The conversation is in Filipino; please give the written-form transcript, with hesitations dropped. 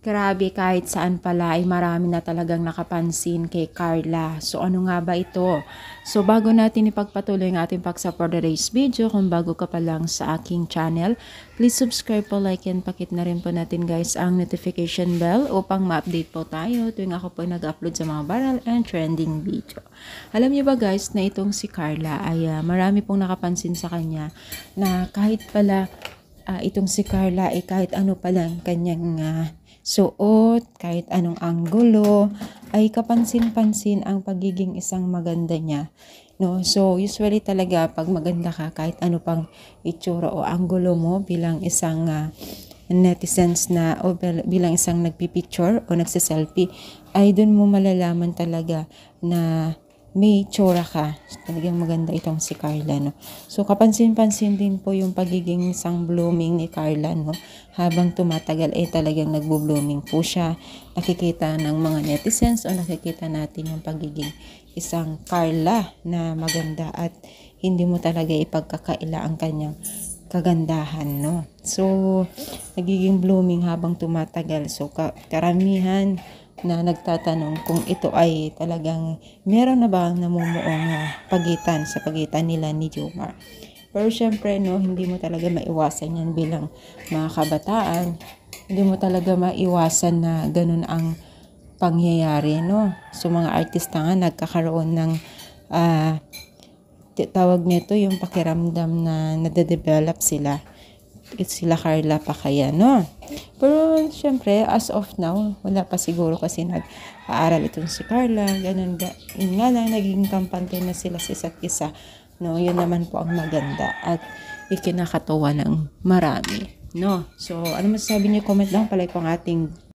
Grabe, kahit saan pala ay marami na talagang nakapansin kay Carla. So ano nga ba ito? So bago natin ipagpatuloy ang ating paksa for today's video, kung bago ka pa lang sa aking channel, please subscribe po, like and pakit na rin po natin guys ang notification bell upang ma-update po tayo tuwing ako po nag-upload sa mga viral and trending video. Alam niyo ba guys na itong si Carla ay marami pong nakapansin sa kanya na kahit pala itong si Carla ay kahit ano pa lang kanyang suot, kahit anong anggulo, ay kapansin-pansin ang pagiging isang maganda niya. No? So, usually talaga, pag maganda ka, kahit ano pang itsura o anggulo mo bilang isang netizens na o bilang isang nagpipicture o nagsiselfie, ay dun mo malalaman talaga na may tsura ka. Talagang maganda itong si Carla, no? So, kapansin-pansin din po yung pagiging isang blooming ni Carla, no? Habang tumatagal, talagang nagbo-blooming po siya. Nakikita ng mga netizens o nakikita natin yung pagiging isang Carla na maganda at hindi mo talaga ipagkakaila ang kanyang kagandahan, no? So, nagiging blooming habang tumatagal. So, karamihan na nagtatanong kung ito ay talagang meron na ba namumuong pagitan sa pagitan nila ni Jomar. Pero syempre, no, hindi mo talaga maiwasan yan bilang mga kabataan. Hindi mo talaga maiwasan na ganun ang pangyayari, no? So, mga artista nga nagkakaroon ng tawag nito yung pakiramdam na nade-develop sila. Sila Carla pa kaya, no? Pero, syempre, as of now, wala pa siguro kasi nag-aaral itong si Carla. Ganun, yun nga lang, naging kampante na sila sa isa't isa. No? Yun naman po ang maganda at ikinakatawa ng marami. No? So, ano masasabi niyo? Comment lang, palay po ang ating